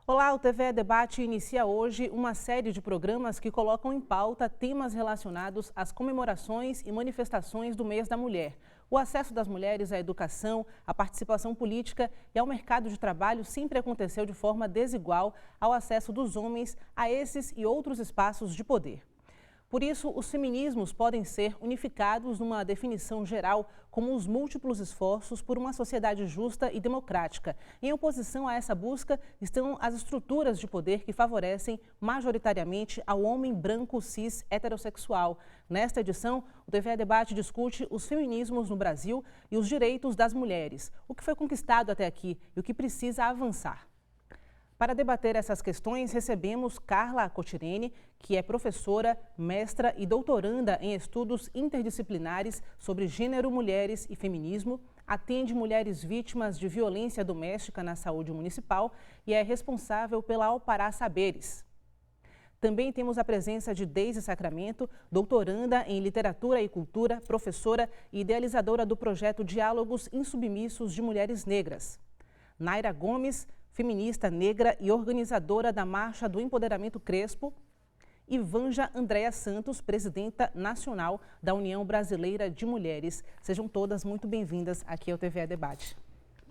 Olá, o TVE Debate inicia hoje uma série de programas que colocam em pauta temas relacionados às comemorações e manifestações do Mês da Mulher. O acesso das mulheres à educação, à participação política e ao mercado de trabalho sempre aconteceu de forma desigual ao acesso dos homens a esses e outros espaços de poder. Por isso, os feminismos podem ser unificados numa definição geral como os múltiplos esforços por uma sociedade justa e democrática. Em oposição a essa busca estão as estruturas de poder que favorecem majoritariamente ao homem branco cis heterossexual. Nesta edição, o TVE Debate discute os feminismos no Brasil e os direitos das mulheres, o que foi conquistado até aqui e o que precisa avançar. Para debater essas questões, recebemos Carla Cotirene, que é professora, mestra e doutoranda em estudos interdisciplinares sobre gênero, mulheres e feminismo, atende mulheres vítimas de violência doméstica na saúde municipal e é responsável pela Alpará Saberes. Também temos a presença de Deise Sacramento, doutoranda em Literatura e Cultura, professora e idealizadora do projeto Diálogos Insubmissos de Mulheres Negras. Naira Gomes, feminista negra e organizadora da Marcha do Empoderamento Crespo, e Vanja Andréa Santos, presidenta nacional da União Brasileira de Mulheres. Sejam todas muito bem-vindas aqui ao TVE Debate.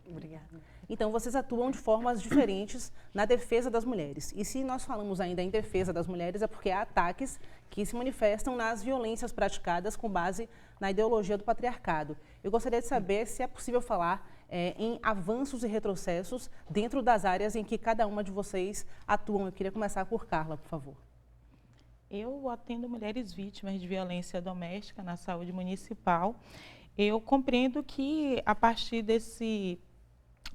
Obrigada. Então, vocês atuam de formas diferentes na defesa das mulheres. E se nós falamos ainda em defesa das mulheres, é porque há ataques que se manifestam nas violências praticadas com base na ideologia do patriarcado. Eu gostaria de saber se é possível falar em avanços e retrocessos dentro das áreas em que cada uma de vocês atuam. Eu queria começar por Carla, por favor. Eu atendo mulheres vítimas de violência doméstica na saúde municipal. Eu compreendo que, a partir desse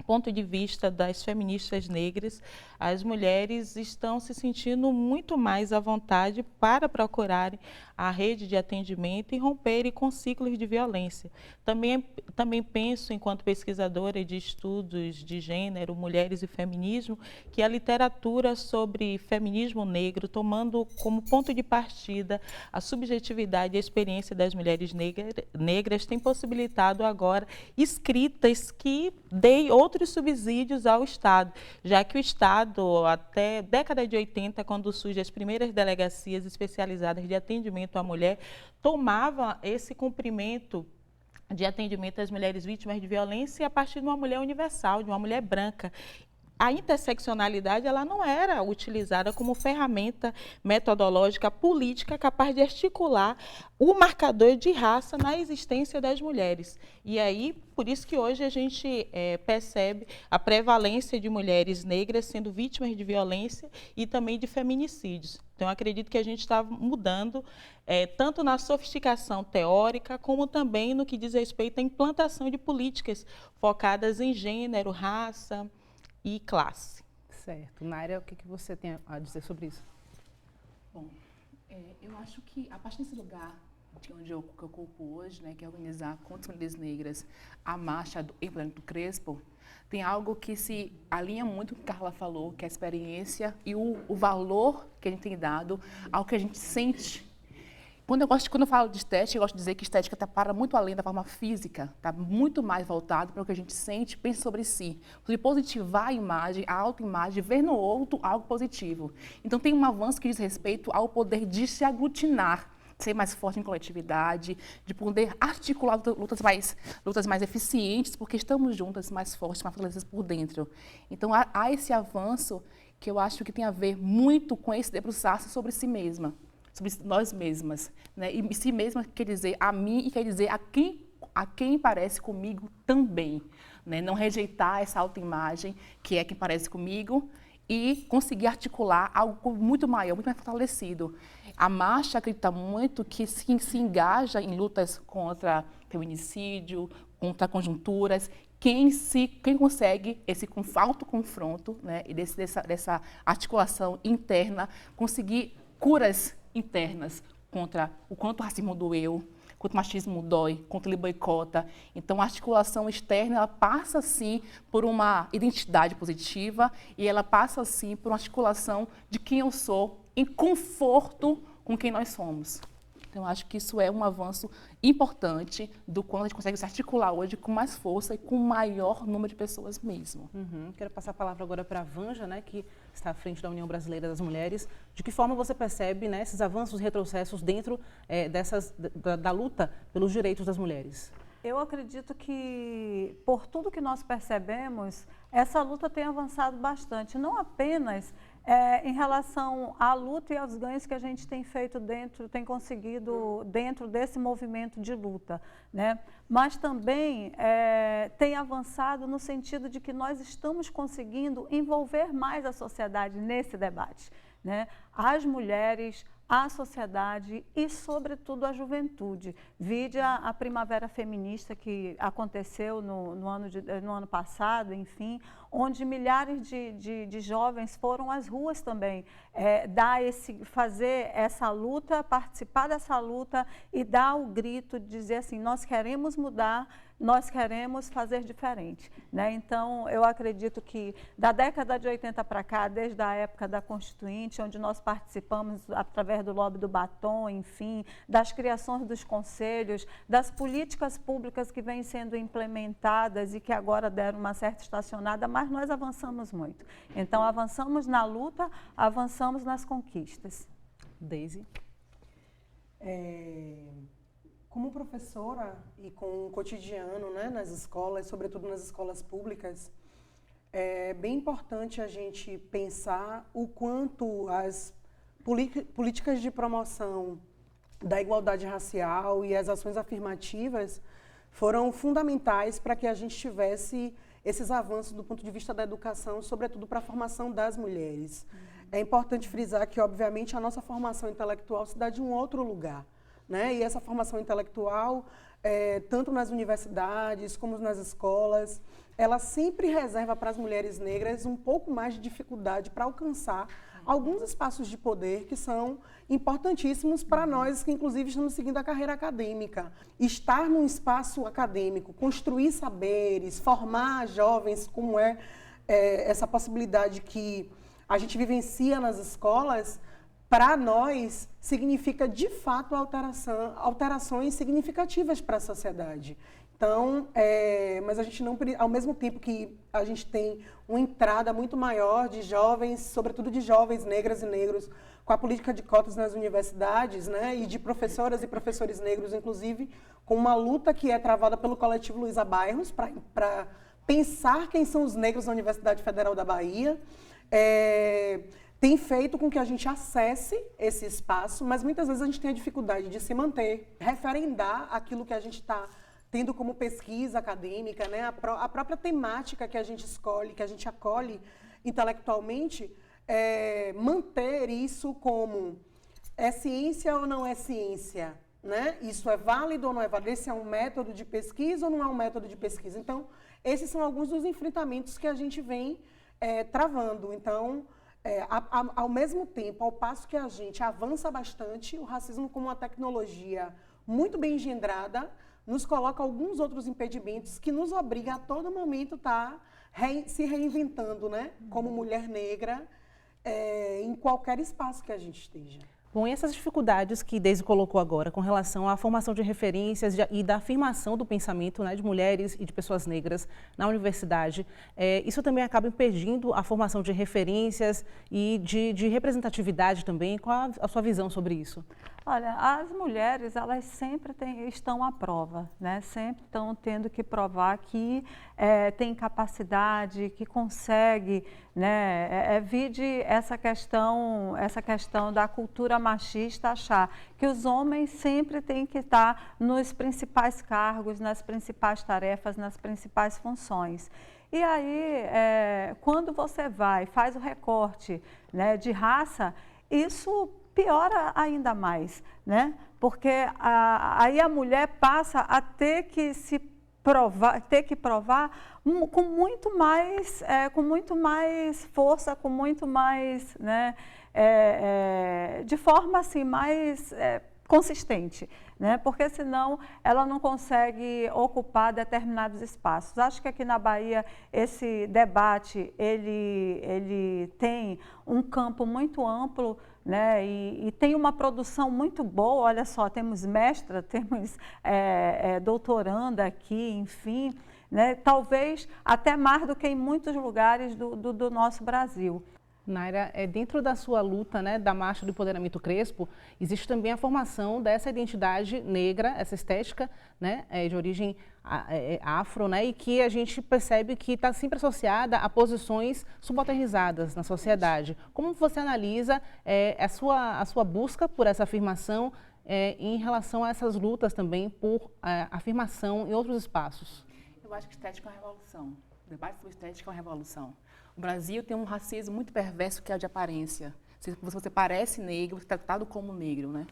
ponto de vista das feministas negras, as mulheres estão se sentindo muito mais à vontade para procurarem a rede de atendimento e romperem com ciclos de violência. Também penso, enquanto pesquisadora de estudos de gênero, mulheres e feminismo, que a literatura sobre feminismo negro, tomando como ponto de partida a subjetividade e a experiência das mulheres negras, tem possibilitado agora escritas que deem outros subsídios ao Estado, já que o Estado, até década de 80, quando surgem as primeiras delegacias especializadas de atendimento à mulher, tomava esse cumprimento de atendimento às mulheres vítimas de violência a partir de uma mulher universal, de uma mulher branca. A interseccionalidade ela não era utilizada como ferramenta metodológica política capaz de articular o marcador de raça na existência das mulheres. E aí, por isso que hoje a gente percebe a prevalência de mulheres negras sendo vítimas de violência e também de feminicídios. Então, acredito que a gente está mudando tanto na sofisticação teórica, como também no que diz respeito à implantação de políticas focadas em gênero, raça e classe. Certo. Naira, o que você tem a dizer sobre isso? Bom, eu acho que a partir desse lugar de onde eu ocupo hoje, né, que é organizar contra as mulheres negras a marcha do Empoderamento Crespo, tem algo que se alinha muito com o que a Carla falou, que é a experiência e o valor que a gente tem dado ao que a gente sente. Quando eu falo de estética, eu gosto de dizer que estética está para muito além da forma física, está muito mais voltado para o que a gente sente, pensa sobre si. De positivar a imagem, a autoimagem, ver no outro algo positivo. Então tem um avanço que diz respeito ao poder de se aglutinar, de ser mais forte em coletividade, de poder articular lutas mais eficientes, porque estamos juntas, mais fortes, mais fortalecidas por dentro. Então há esse avanço que eu acho que tem a ver muito com esse debruçar-se sobre si mesma, sobre nós mesmas, né? E si mesma quer dizer a mim e quer dizer a quem parece comigo também, né? Não rejeitar essa autoimagem que é quem parece comigo e conseguir articular algo muito maior, muito mais fortalecido. A marcha acredita muito que se engaja em lutas contra feminicídio, contra conjunturas, quem consegue esse autoconfronto, né? E dessa articulação interna, conseguir curas internas contra o quanto o racismo doeu, quanto o machismo dói, quanto ele boicota. Então, a articulação externa ela passa, sim, por uma identidade positiva e ela passa, sim, por uma articulação de quem eu sou em conforto com quem nós somos. Então, acho que isso é um avanço importante do quanto a gente consegue se articular hoje com mais força e com maior número de pessoas mesmo. Quero passar a palavra agora para a Vanja, né, que está à frente da União Brasileira das Mulheres. De que forma você percebe, né, esses avanços e retrocessos dentro da luta pelos direitos das mulheres? Eu acredito que, por tudo que nós percebemos, essa luta tem avançado bastante, não apenas em relação à luta e aos ganhos que a gente tem feito tem conseguido dentro desse movimento de luta, né? Mas também tem avançado no sentido de que nós estamos conseguindo envolver mais a sociedade nesse debate, né? As mulheres, a sociedade e, sobretudo, a juventude. Vide a Primavera Feminista que aconteceu no ano passado, enfim, onde milhares de jovens foram às ruas também fazer essa luta, participar dessa luta e dar o grito, de dizer assim, nós queremos mudar, nós queremos fazer diferente, né? Então, eu acredito que da década de 80 para cá, desde a época da Constituinte, onde nós participamos através do lobby do batom, enfim, das criações dos conselhos, das políticas públicas que vêm sendo implementadas e que agora deram uma certa estacionada, mas nós avançamos muito. Então, avançamos na luta, avançamos nas conquistas. Deise? Como professora e com o cotidiano, né, nas escolas, sobretudo nas escolas públicas, é bem importante a gente pensar o quanto as políticas de promoção da igualdade racial e as ações afirmativas foram fundamentais para que a gente tivesse esses avanços do ponto de vista da educação, sobretudo para a formação das mulheres. É importante frisar que, obviamente, a nossa formação intelectual se dá de um outro lugar, né? E essa formação intelectual, tanto nas universidades como nas escolas, ela sempre reserva para as mulheres negras um pouco mais de dificuldade para alcançar alguns espaços de poder que são importantíssimos para nós, que inclusive estamos seguindo a carreira acadêmica. Estar num espaço acadêmico, construir saberes, formar jovens, como essa possibilidade que a gente vivencia nas escolas, para nós, significa, de fato, alterações significativas para a sociedade. Então, mas a gente não, ao mesmo tempo que a gente tem uma entrada muito maior de jovens, sobretudo de jovens negras e negros, com a política de cotas nas universidades, né, e de professoras e professores negros, inclusive, com uma luta que é travada pelo coletivo Luísa Bairros, para pensar quem são os negros na Universidade Federal da Bahia, tem feito com que a gente acesse esse espaço, mas muitas vezes a gente tem a dificuldade de se manter, referendar aquilo que a gente está tendo como pesquisa acadêmica, né? A própria temática que a gente escolhe, que a gente acolhe intelectualmente, manter isso como é ciência ou não é ciência, né? Isso é válido ou não é válido? Esse é um método de pesquisa ou não é um método de pesquisa? Então, esses são alguns dos enfrentamentos que a gente vem travando. Então, ao mesmo tempo, ao passo que a gente avança bastante, o racismo como uma tecnologia muito bem engendrada, nos coloca alguns outros impedimentos que nos obriga a todo momento estar se reinventando, né? Como mulher negra, em qualquer espaço que a gente esteja. Bom, e essas dificuldades que Deise colocou agora com relação à formação de referências e da afirmação do pensamento, né, de mulheres e de pessoas negras na universidade, isso também acaba impedindo a formação de referências e de representatividade também. Qual a sua visão sobre isso? Olha, as mulheres, elas sempre estão à prova, né? Sempre estão tendo que provar que tem capacidade, que consegue, né? Vide essa questão da cultura machista, achar que os homens sempre têm que estar nos principais cargos, nas principais tarefas, nas principais funções. E aí, quando você faz o recorte, né, de raça, isso piora ainda mais, né? Porque aí a mulher passa a ter que provar com muito mais força, com muito mais, né? De forma assim mais consistente, né? Porque senão ela não consegue ocupar determinados espaços. Acho que aqui na Bahia esse debate ele tem um campo muito amplo, né? E tem uma produção muito boa. Olha só, temos mestra, temos doutoranda aqui, enfim, né? Talvez até mais do que em muitos lugares do nosso Brasil. Naira, dentro da sua luta, né, da Marcha do Empoderamento Crespo, existe também a formação dessa identidade negra, essa estética, né, de origem afro, né, e que a gente percebe que está sempre associada a posições subalternizadas na sociedade. Como você analisa a sua busca por essa afirmação em relação a essas lutas também por afirmação em outros espaços? Eu acho que estética é uma revolução. O debate sobre estética é uma revolução. O Brasil tem um racismo muito perverso que é o de aparência. Se você parece negro, você é tratado como negro, né?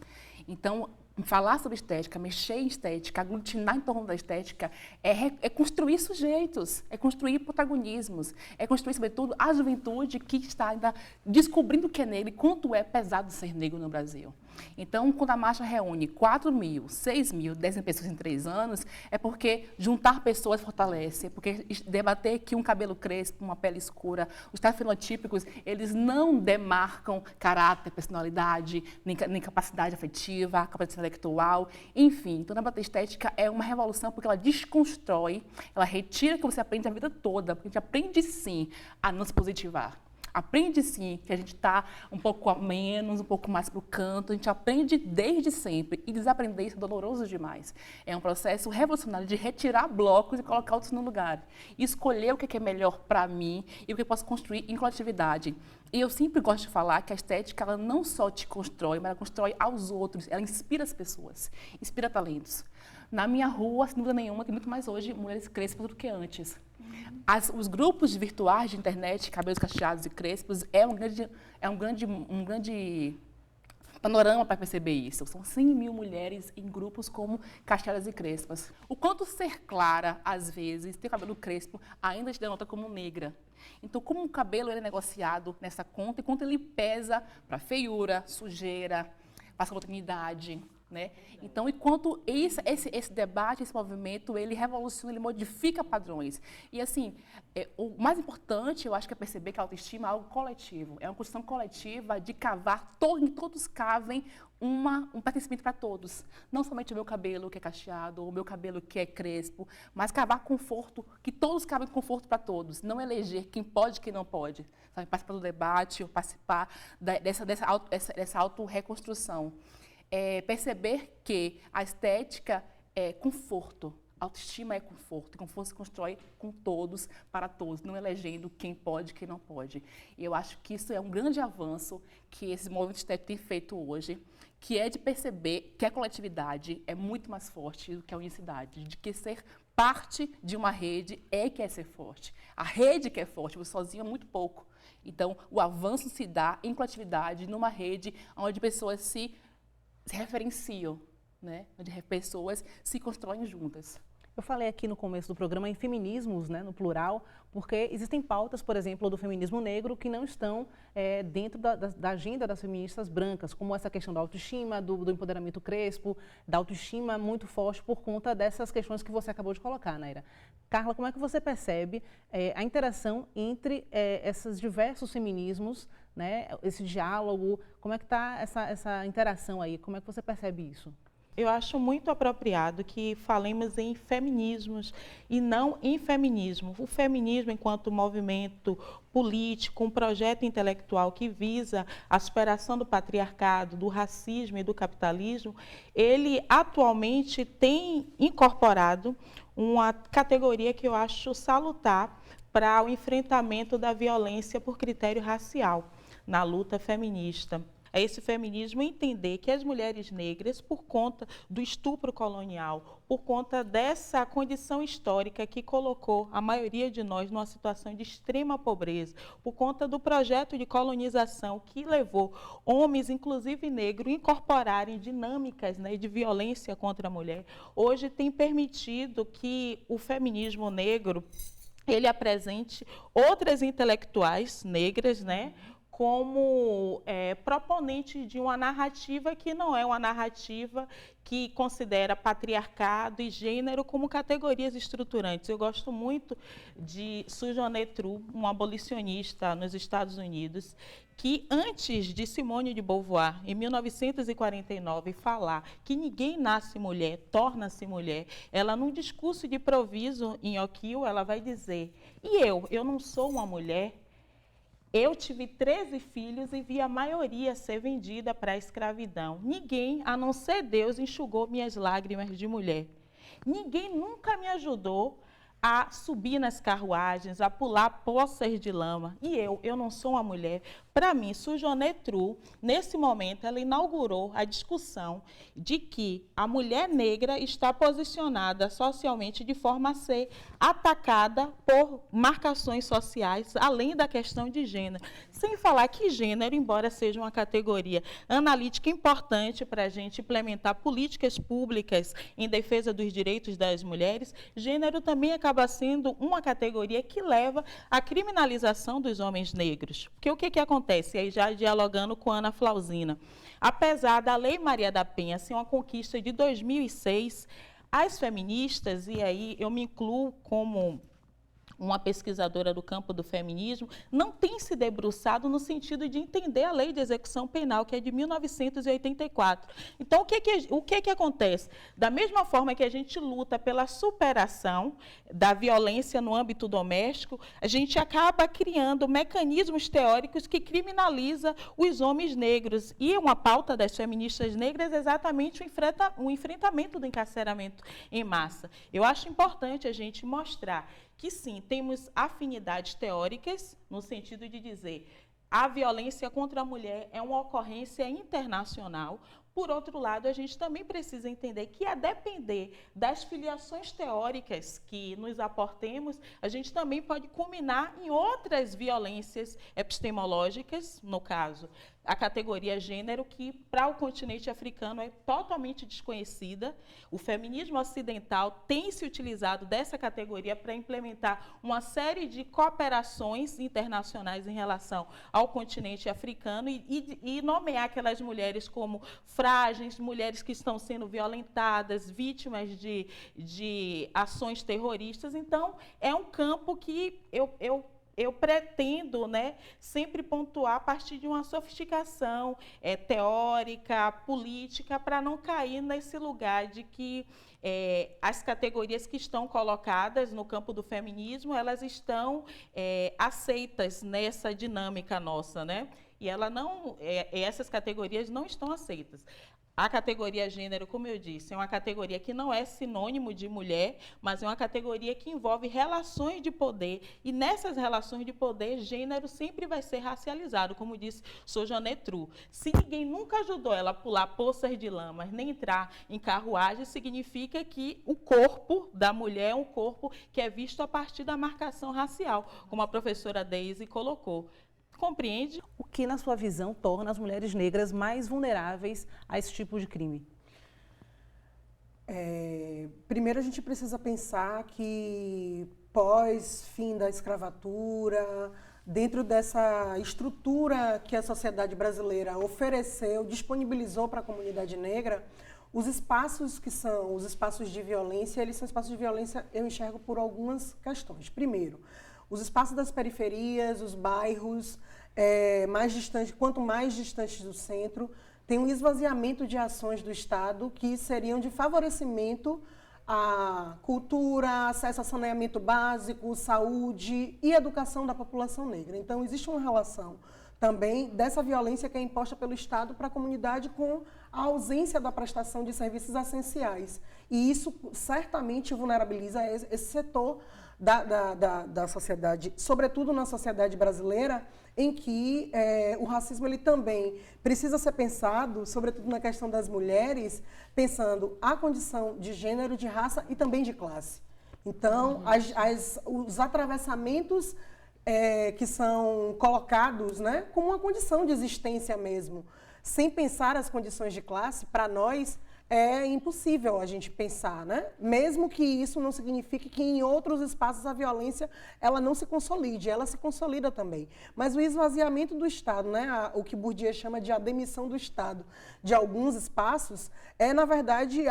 Então, falar sobre estética, mexer em estética, aglutinar em torno da estética, é construir sujeitos, é construir protagonismos, é construir, sobretudo, a juventude que está ainda descobrindo o que é negro e quanto é pesado ser negro no Brasil. Então, quando a marcha reúne 4.000, 6.000, 10.000 pessoas em 3 anos, é porque juntar pessoas fortalece, é porque debater que um cabelo crespo, uma pele escura, os traços fenotípicos, eles não demarcam caráter, personalidade, nem capacidade afetiva, capacidade intelectual, enfim. Então, a debater estética é uma revolução porque ela desconstrói, ela retira o que você aprende a vida toda, porque a gente aprende sim a não se positivar. Aprende sim que a gente está um pouco a menos, um pouco mais para o canto, a gente aprende desde sempre e desaprender isso é doloroso demais. É um processo revolucionário de retirar blocos e colocar outros no lugar. E escolher o que é melhor para mim e o que eu posso construir em coletividade. E eu sempre gosto de falar que a estética ela não só te constrói, mas ela constrói aos outros, ela inspira as pessoas, inspira talentos. Na minha rua, sem dúvida nenhuma, tem muito mais hoje mulheres crespas do que antes. Os grupos virtuais de internet, cabelos cacheados e crespos, é um grande panorama para perceber isso. São 100.000 mulheres em grupos como cacheadas e crespas. O quanto ser clara, às vezes, ter cabelo crespo, ainda te denota como negra. Então, como o cabelo é negociado nessa conta e quanto ele pesa para feiura, sujeira, para oportunidade. Né? Então, enquanto esse debate, esse movimento, ele revoluciona, ele modifica padrões. E, assim, o mais importante, eu acho que é perceber que a autoestima é algo coletivo. É uma construção coletiva de cavar, todos cavem um pertencimento para todos. Não somente o meu cabelo que é cacheado, ou o meu cabelo que é crespo, mas cavar conforto, que todos cavem conforto para todos. Não eleger quem pode e quem não pode. Sabe? Participar do debate, ou participar dessa auto-reconstrução. Perceber que a estética é conforto, a autoestima é conforto, e conforto se constrói com todos, para todos, não elegendo quem pode e quem não pode. E eu acho que isso é um grande avanço que esse movimento estético tem feito hoje, que é de perceber que a coletividade é muito mais forte do que a unicidade, de que ser parte de uma rede que é ser forte. A rede que é forte, você sozinho é muito pouco. Então, o avanço se dá em coletividade, numa rede onde pessoas se referenciam, né? Onde pessoas se constroem juntas. Eu falei aqui no começo do programa em feminismos, né, no plural, porque existem pautas, por exemplo, do feminismo negro que não estão dentro da agenda das feministas brancas, como essa questão da autoestima, do empoderamento crespo, da autoestima muito forte por conta dessas questões que você acabou de colocar, Naira. Carla, como é que você percebe a interação entre esses diversos feminismos, né, esse diálogo, como é que está essa interação aí, como é que você percebe isso? Eu acho muito apropriado que falemos em feminismos e não em feminismo. O feminismo, enquanto movimento político, um projeto intelectual que visa a superação do patriarcado, do racismo e do capitalismo, ele atualmente tem incorporado uma categoria que eu acho salutar para o enfrentamento da violência por critério racial na luta feminista. É esse feminismo entender que as mulheres negras, por conta do estupro colonial, por conta dessa condição histórica que colocou a maioria de nós numa situação de extrema pobreza, por conta do projeto de colonização que levou homens, inclusive negros, a incorporarem dinâmicas, né, de violência contra a mulher, hoje tem permitido que o feminismo negro ele apresente outras intelectuais negras, né, como proponente de uma narrativa que não é uma narrativa que considera patriarcado e gênero como categorias estruturantes. Eu gosto muito de Sojourner Truth, uma abolicionista nos Estados Unidos, que antes de Simone de Beauvoir, em 1949, falar que ninguém nasce mulher, torna-se mulher, ela, num discurso de improviso em Yokio, ela vai dizer: e eu não sou uma mulher? Eu tive 13 filhos e vi a maioria ser vendida para a escravidão. Ninguém, a não ser Deus, enxugou minhas lágrimas de mulher. Ninguém nunca me ajudou a subir nas carruagens, a pular poças de lama. E eu não sou uma mulher. Para mim, Sojourner Truth, nesse momento, ela inaugurou a discussão de que a mulher negra está posicionada socialmente de forma a ser atacada por marcações sociais, além da questão de gênero. Sem falar que gênero, embora seja uma categoria analítica importante para a gente implementar políticas públicas em defesa dos direitos das mulheres, gênero também acaba sendo uma categoria que leva à criminalização dos homens negros. Porque o que acontece? E aí já dialogando com Ana Flauzina. Apesar da Lei Maria da Penha ser uma conquista de 2006, as feministas, e aí eu me incluo como uma pesquisadora do campo do feminismo, não tem se debruçado no sentido de entender a lei de execução penal, que é de 1984. Então, o que acontece? Da mesma forma que a gente luta pela superação da violência no âmbito doméstico, a gente acaba criando mecanismos teóricos que criminalizam os homens negros. E uma pauta das feministas negras é exatamente o enfrentamento do encarceramento em massa. Eu acho importante a gente mostrar que, sim, temos afinidades teóricas, no sentido de dizer a violência contra a mulher é uma ocorrência internacional. Por outro lado, a gente também precisa entender que, a depender das filiações teóricas que nos aportemos, a gente também pode culminar em outras violências epistemológicas, no caso, a categoria gênero, que para o continente africano é totalmente desconhecida. O feminismo ocidental tem se utilizado dessa categoria para implementar uma série de cooperações internacionais em relação ao continente africano e nomear aquelas mulheres como frágeis, mulheres que estão sendo violentadas, vítimas de ações terroristas. Então, é um campo que eu pretendo, né, sempre pontuar a partir de uma sofisticação teórica, política, para não cair nesse lugar de que as categorias que estão colocadas no campo do feminismo, elas estão aceitas nessa dinâmica nossa, né? E essas categorias não estão aceitas. A categoria gênero, como eu disse, é uma categoria que não é sinônimo de mulher, mas é uma categoria que envolve relações de poder, e nessas relações de poder, gênero sempre vai ser racializado, como disse Sojourner Truth. Se ninguém nunca ajudou ela a pular poças de lama, nem entrar em carruagem, significa que o corpo da mulher é um corpo que é visto a partir da marcação racial, como a professora Daisy colocou. Compreende? O que, na sua visão, torna as mulheres negras mais vulneráveis a esse tipo de crime? Primeiro, a gente precisa pensar que, pós-fim da escravatura, dentro dessa estrutura que a sociedade brasileira ofereceu, disponibilizou para a comunidade negra, os espaços que são os espaços de violência, eles são espaços de violência, eu enxergo por algumas questões. Primeiro, os espaços das periferias, os bairros mais distantes, quanto mais distantes do centro, tem um esvaziamento de ações do Estado que seriam de favorecimento à cultura, acesso a saneamento básico, saúde e educação da população negra. Então, existe uma relação também dessa violência que é imposta pelo Estado para a comunidade com a ausência da prestação de serviços essenciais. E isso certamente vulnerabiliza esse setor da sociedade, sobretudo na sociedade brasileira, em que o racismo ele também precisa ser pensado, sobretudo na questão das mulheres, pensando a condição de gênero, de raça e também de classe. Então, os atravessamentos que são colocados, né, como uma condição de existência mesmo, sem pensar as condições de classe, para nós, é impossível a gente pensar, né? Mesmo que isso não signifique que em outros espaços a violência ela não se consolide, ela se consolida também. Mas o esvaziamento do Estado, né? O que Bourdieu chama de a demissão do Estado de alguns espaços, é, na verdade,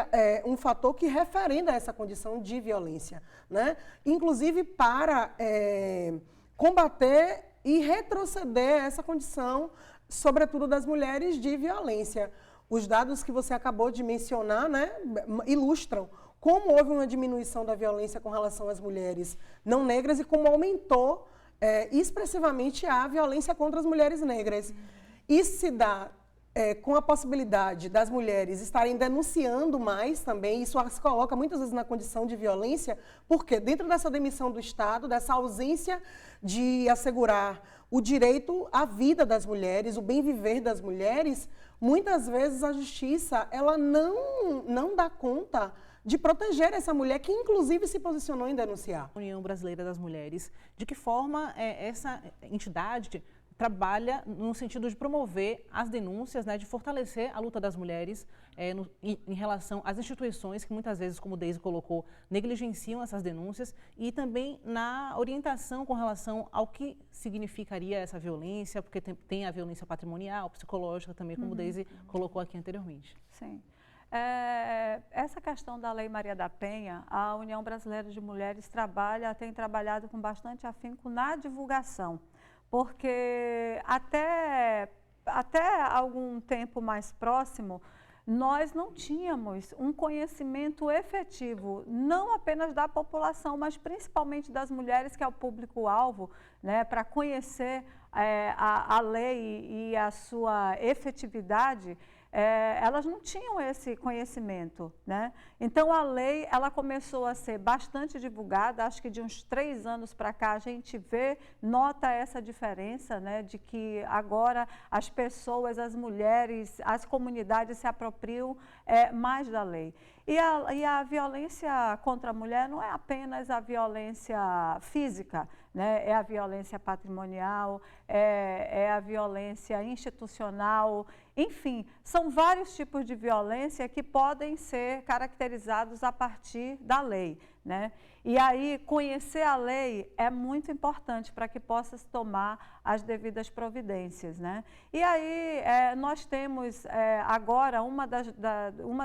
um fator que referenda essa condição de violência, né? Inclusive para combater e retroceder essa condição, sobretudo das mulheres, de violência. Os dados que você acabou de mencionar, né, ilustram como houve uma diminuição da violência com relação às mulheres não negras e como aumentou expressivamente a violência contra as mulheres negras. Isso se dá com a possibilidade das mulheres estarem denunciando mais também, isso as coloca muitas vezes na condição de violência, porque dentro dessa demissão do Estado, dessa ausência de assegurar o direito à vida das mulheres, o bem viver das mulheres, muitas vezes a justiça ela não dá conta de proteger essa mulher que inclusive se posicionou em denunciar. União Brasileira das Mulheres, de que forma essa entidade trabalha no sentido de promover as denúncias, né, de fortalecer a luta das mulheres em relação às instituições que muitas vezes, como Deise colocou, negligenciam essas denúncias e também na orientação com relação ao que significaria essa violência, porque tem a violência patrimonial, psicológica também, como Deise colocou aqui anteriormente. Sim. Essa questão da Lei Maria da Penha, a União Brasileira de Mulheres tem trabalhado com bastante afinco na divulgação, porque até algum tempo mais próximo, nós não tínhamos um conhecimento efetivo, não apenas da população, mas principalmente das mulheres, que é o público-alvo, né, para conhecer a lei e a sua efetividade. Elas não tinham esse conhecimento, né? Então, a lei ela começou a ser bastante divulgada, acho que de uns 3 anos para cá a gente nota essa diferença, né? De que agora as pessoas, as mulheres, as comunidades se apropriam mais da lei. E a violência contra a mulher não é apenas a violência física, né? É a violência patrimonial, é a violência institucional, enfim, são vários tipos de violência que podem ser caracterizados a partir da lei, né? E aí, conhecer a lei é muito importante para que possa se tomar as devidas providências, né? E aí, nós temos agora, uma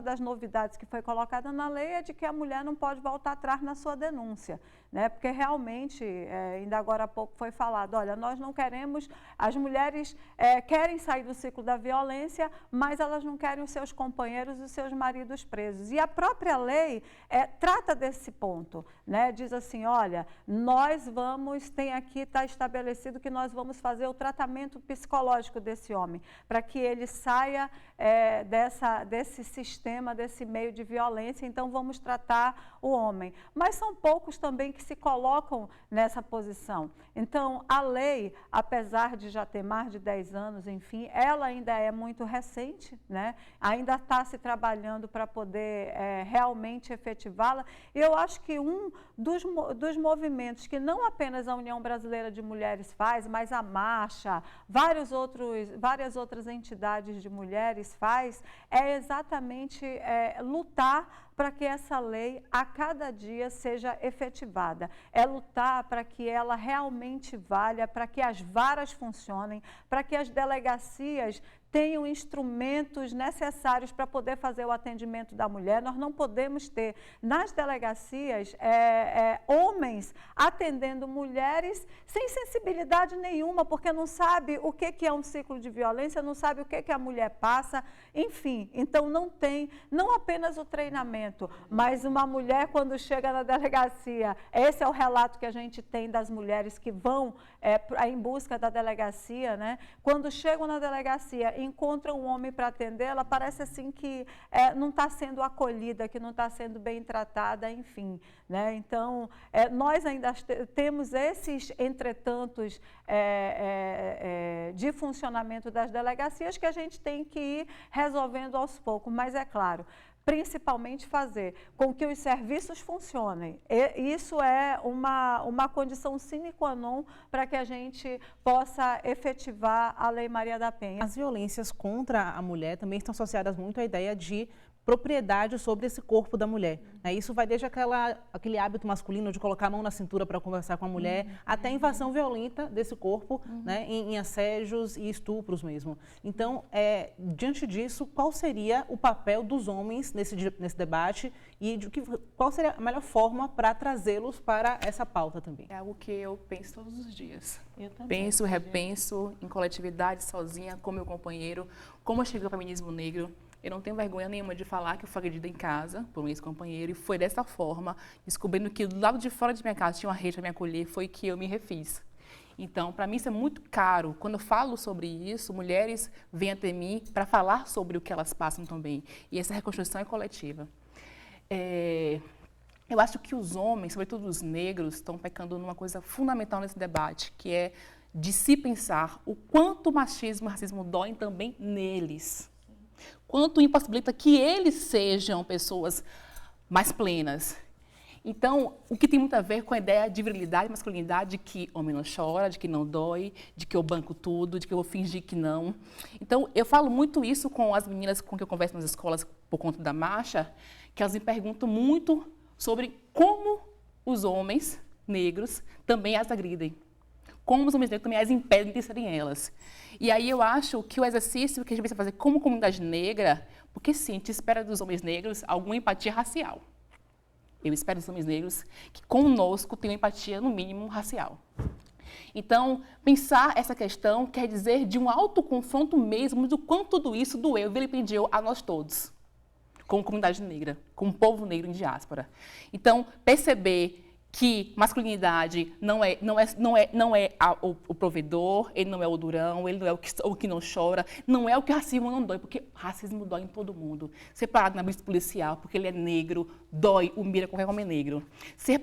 das novidades que foi colocada na lei é de que a mulher não pode voltar atrás na sua denúncia, né? Porque realmente, ainda agora há pouco foi falado, olha, nós não queremos, as mulheres querem sair do ciclo da violência, mas elas não querem os seus companheiros e os seus maridos presos. E a própria lei trata desse ponto, né? Diz assim, olha, está estabelecido que nós vamos fazer o tratamento psicológico desse homem, para que ele saia desse sistema, desse meio de violência, então vamos tratar o homem. Mas são poucos também que se colocam nessa posição. Então, a lei, apesar de já ter mais de 10 anos, enfim, ela ainda é muito recente, né? Ainda está se trabalhando para poder realmente efetivá-la. E eu acho que um dos movimentos que não apenas a União Brasileira de Mulheres faz, mas a Marcha, várias outras entidades de mulheres faz, é exatamente lutar para que essa lei a cada dia seja efetivada. É lutar para que ela realmente valha, para que as varas funcionem, para que as delegacias tenham instrumentos necessários para poder fazer o atendimento da mulher. Nós não podemos ter nas delegacias homens atendendo mulheres sem sensibilidade nenhuma, porque não sabe o que é um ciclo de violência, não sabe o que a mulher passa, enfim. Então não apenas o treinamento, mas uma mulher quando chega na delegacia, esse é o relato que a gente tem das mulheres que vão em busca da delegacia, né? Quando chegam na delegacia, encontra um homem para atender, ela parece assim que não está sendo acolhida, que não está sendo bem tratada, enfim, né? Então, nós ainda temos esses entretantos de funcionamento das delegacias que a gente tem que ir resolvendo aos poucos, mas é claro, principalmente fazer com que os serviços funcionem. Isso é uma condição sine qua non para que a gente possa efetivar a Lei Maria da Penha. As violências contra a mulher também estão associadas muito à ideia de propriedade sobre esse corpo da mulher. Isso vai desde aquele hábito masculino de colocar a mão na cintura para conversar com a mulher, até a invasão violenta desse corpo, em assédios e estupros mesmo. Então, diante disso, qual seria o papel dos homens nesse debate e qual seria a melhor forma para trazê-los para essa pauta também? É algo que eu penso todos os dias. Eu também. Penso, repenso em coletividade, sozinha, com meu companheiro, como eu cheguei ao feminismo negro. Eu não tenho vergonha nenhuma de falar que eu fui agredida em casa por um ex-companheiro e foi dessa forma, descobrindo que do lado de fora de minha casa tinha uma rede para me acolher, foi que eu me refiz. Então, para mim isso é muito caro. Quando eu falo sobre isso, mulheres vêm até mim para falar sobre o que elas passam também. E essa reconstrução é coletiva. Eu acho que os homens, sobretudo os negros, estão pecando numa coisa fundamental nesse debate, que é de se pensar o quanto o machismo e o racismo doem também neles. Quanto impossibilita que eles sejam pessoas mais plenas. Então, o que tem muito a ver com a ideia de virilidade e masculinidade, de que homem não chora, de que não dói, de que eu banco tudo, de que eu vou fingir que não. Então, eu falo muito isso com as meninas com que eu converso nas escolas por conta da marcha, que elas me perguntam muito sobre como os homens negros também as agridem. Como os homens negros também as impedem de serem elas. E aí eu acho que o exercício que a gente precisa fazer como comunidade negra, porque sim, a gente espera dos homens negros alguma empatia racial. Eu espero dos homens negros que conosco tenham empatia, no mínimo, racial. Então, pensar essa questão quer dizer de um autoconfronto mesmo do quanto tudo isso doeu, vilipendiou a nós todos, como comunidade negra, como povo negro em diáspora. Então, perceber que masculinidade não é o provedor, ele não é o durão, ele não é o que não chora, não é o que racismo não dói, porque racismo dói em todo mundo. Ser parado na blitz policial porque ele é negro, dói, humilha qualquer homem negro. Ser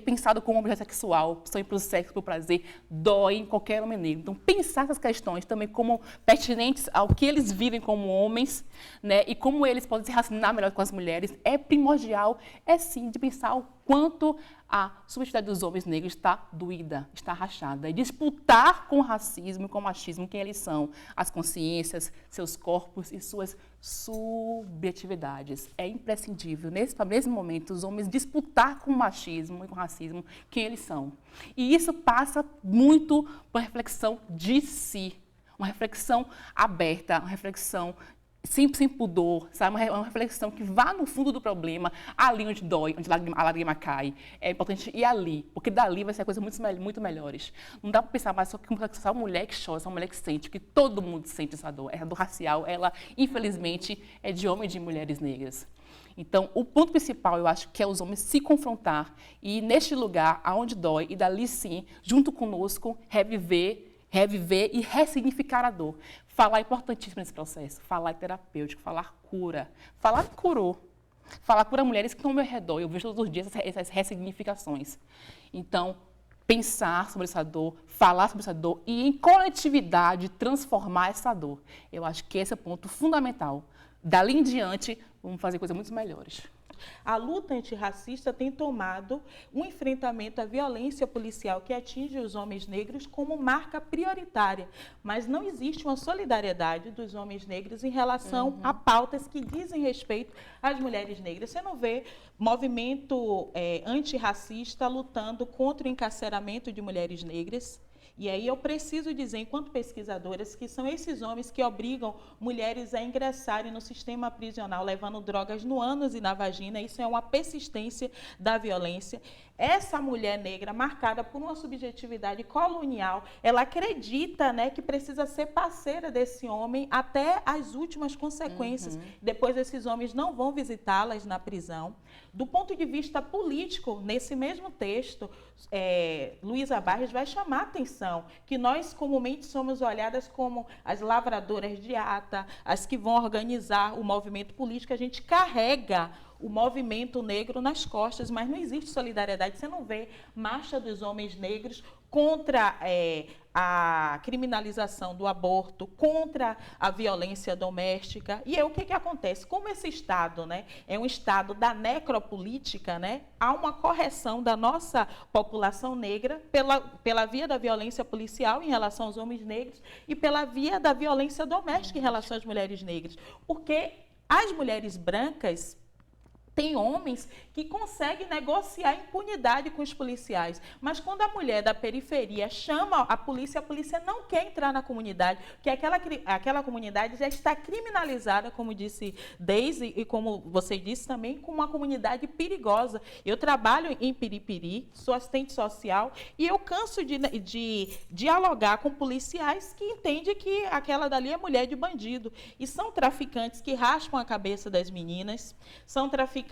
pensado como objeto sexual, só para o sexo, para o prazer, dói em qualquer homem negro. Então, pensar essas questões também como pertinentes ao que eles vivem como homens, né, e como eles podem se relacionar melhor com as mulheres, é primordial, sim, de pensar o quanto a subjetividade dos homens negros está doída, está rachada. E disputar com o racismo e com o machismo quem eles são, as consciências, seus corpos e suas subjetividades. É imprescindível, nesse momento, os homens disputar com o machismo e com o racismo quem eles são. E isso passa muito por reflexão de si, uma reflexão aberta, uma reflexão sem pudor, sabe? Uma reflexão que vá no fundo do problema, ali onde dói, onde a lágrima cai. É importante ir ali, porque dali vai ser coisas muito melhores. Não dá para pensar mais só que uma mulher que chora, uma mulher que sente, que todo mundo sente essa dor. Essa dor racial, ela, infelizmente, é de homens e de mulheres negras. Então, o ponto principal, eu acho, que é os homens se confrontar e ir neste lugar, aonde dói, e dali sim, junto conosco, reviver e ressignificar a dor. Falar é importantíssimo nesse processo. Falar é terapêutico, falar cura. Falar curou. Falar cura mulheres que estão ao meu redor. Eu vejo todos os dias essas ressignificações. Então, pensar sobre essa dor, falar sobre essa dor e, em coletividade, transformar essa dor. Eu acho que esse é o ponto fundamental. Dali em diante, vamos fazer coisas muito melhores. A luta antirracista tem tomado um enfrentamento à violência policial que atinge os homens negros como marca prioritária, mas não existe uma solidariedade dos homens negros em relação a pautas que dizem respeito às mulheres negras. Você não vê movimento antirracista lutando contra o encarceramento de mulheres negras. E aí eu preciso dizer, enquanto pesquisadoras, que são esses homens que obrigam mulheres a ingressarem no sistema prisional, levando drogas no ânus e na vagina. Isso é uma persistência da violência. Essa mulher negra, marcada por uma subjetividade colonial, ela acredita, né, que precisa ser parceira desse homem até as últimas consequências. Depois esses homens não vão visitá-las na prisão. Do ponto de vista político, nesse mesmo texto, Luísa Barres vai chamar a atenção que nós comumente somos olhadas como as lavradoras de ata, as que vão organizar o movimento político. A gente carrega o movimento negro nas costas, mas não existe solidariedade. Você não vê marcha dos homens negros contra a criminalização do aborto, contra a violência doméstica. E aí o que acontece? Como esse Estado, né, é um Estado da necropolítica, né, há uma correção da nossa população negra pela via da violência policial em relação aos homens negros e pela via da violência doméstica em relação às mulheres negras. Porque as mulheres brancas, tem homens que conseguem negociar impunidade com os policiais, mas quando a mulher da periferia chama a polícia não quer entrar na comunidade, porque aquela comunidade já está criminalizada, como disse Deise, e como você disse também, como uma comunidade perigosa. Eu trabalho em Piripiri, sou assistente social, e eu canso de dialogar com policiais que entendem que aquela dali é mulher de bandido. E são traficantes que raspam a cabeça das meninas, são traficantes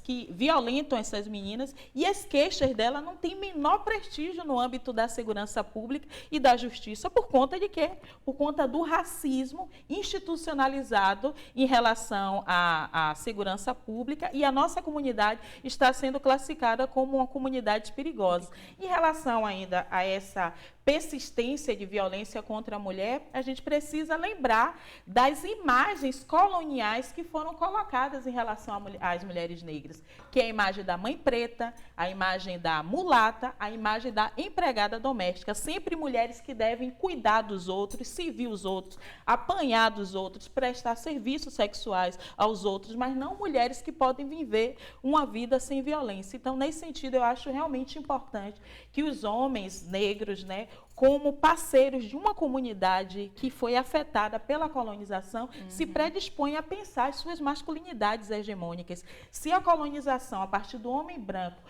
que violentam essas meninas, e as queixas dela não têm menor prestígio no âmbito da segurança pública e da justiça. Por conta de quê? Por conta do racismo institucionalizado em relação à segurança pública, e a nossa comunidade está sendo classificada como uma comunidade perigosa. Em relação ainda a essa persistência de violência contra a mulher, a gente precisa lembrar das imagens coloniais que foram colocadas em relação às mulheres negras, que é a imagem da mãe preta, a imagem da mulata, a imagem da empregada doméstica. Sempre mulheres que devem cuidar dos outros, servir os outros, apanhar dos outros, prestar serviços sexuais aos outros, mas não mulheres que podem viver uma vida sem violência. Então, nesse sentido, eu acho realmente importante que os homens negros, né, como parceiros de uma comunidade que foi afetada pela colonização, se predispõem a pensar as suas masculinidades hegemônicas. Se a colonização, a partir do homem branco,